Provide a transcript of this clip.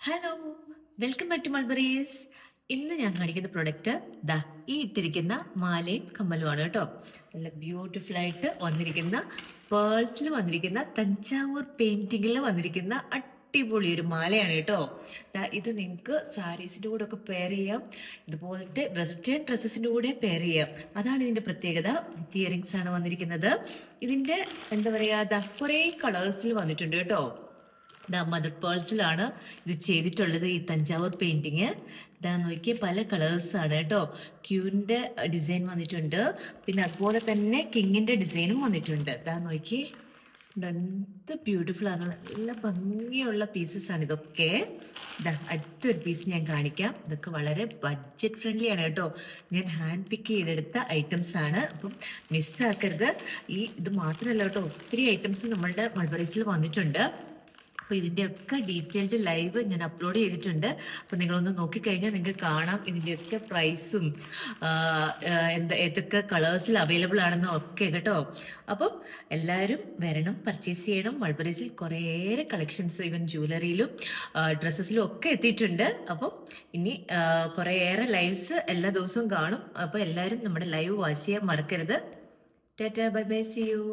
Hello, welcome back to mulberries. ഇന്ന് ഞാൻ കാണിക്കുന്ന പ്രൊഡക്റ്റ് ദാ ഈ ഇട്ടിരിക്കുന്ന മാലയും കമ്മലുമാണ് കേട്ടോ. നല്ല ബ്യൂട്ടിഫുൾ ആയിട്ട് വന്നിരിക്കുന്ന പേൾസിൽ വന്നിരിക്കുന്ന തഞ്ചാവൂർ പെയിന്റിങ്ങിൽ വന്നിരിക്കുന്ന അടിപൊളി ഒരു മാലയാണ് കേട്ടോ. ഇത് നിങ്ങൾക്ക് സാരീസിൻ്റെ കൂടെ ഒക്കെ പെയർ ചെയ്യാം, ഇതുപോലത്തെ വെസ്റ്റേൺ ഡ്രസ്സസിൻ്റെ കൂടെ പെയർ ചെയ്യാം. അതാണ് ഇതിൻ്റെ പ്രത്യേകത. വിത്ത് ഇയറിങ്സ് ആണ് വന്നിരിക്കുന്നത്. ഇതിൻ്റെ എന്താ പറയുക, കുറേ കളേഴ്സിൽ വന്നിട്ടുണ്ട് കേട്ടോ. മദർ പേൾസിലാണ് ഇത് ചെയ്തിട്ടുള്ളത്. ഈ തഞ്ചാവൂർ പെയിന്റിങ് ഇതാ നോക്കിയ പല കളേഴ്സാണ് കേട്ടോ. ക്യൂവിൻ്റെ ഡിസൈൻ വന്നിട്ടുണ്ട്, പിന്നെ അതുപോലെ തന്നെ കിങ്ങിൻ്റെ ഡിസൈനും വന്നിട്ടുണ്ട്. ഇതാ നോക്കി, എന്ത് ബ്യൂട്ടിഫുൾ ആണ്, നല്ല ഭംഗിയുള്ള പീസസ് ആണ് ഇതൊക്കെ. ഇതാ അടുത്തൊരു പീസ് ഞാൻ കാണിക്കാം. ഇതൊക്കെ വളരെ ബഡ്ജറ്റ് ഫ്രണ്ട്ലി ആണ് കേട്ടോ. ഞാൻ ഹാൻഡ് പിക്ക് ചെയ്തെടുത്ത ഐറ്റംസ് ആണ്, അപ്പം മിസ്സാക്കരുത്. ഇത് മാത്രമല്ല കേട്ടോ, ഒത്തിരി ഐറ്റംസ് നമ്മളുടെ മൾബറീസിൽ വന്നിട്ടുണ്ട്. അപ്പോൾ ഇതിൻ്റെയൊക്കെ ഡീറ്റെയിൽഡ് ലൈവ് ഞാൻ അപ്ലോഡ് ചെയ്തിട്ടുണ്ട്. അപ്പോൾ നിങ്ങളൊന്ന് നോക്കിക്കഴിഞ്ഞാൽ നിങ്ങൾക്ക് കാണാം ഇതിൻ്റെയൊക്കെ പ്രൈസും ഏതൊക്കെ കളേഴ്സിൽ അവൈലബിൾ ആണെന്നും ഒക്കെ കേട്ടോ. അപ്പം എല്ലാവരും വരണം, പർച്ചേസ് ചെയ്യണം. മൾബറീസിൽ കുറേയേറെ കളക്ഷൻസ് ഈവൻ ജ്വല്ലറിയിലും ഡ്രസ്സസിലും ഒക്കെ എത്തിയിട്ടുണ്ട്. അപ്പം ഇനി കുറേയേറെ ലൈവ്സ് എല്ലാ ദിവസവും കാണും. അപ്പോൾ എല്ലാവരും നമ്മുടെ ലൈവ് വാച്ച് ചെയ്യാൻ മറക്കരുത്. Tata, bye bye, see U.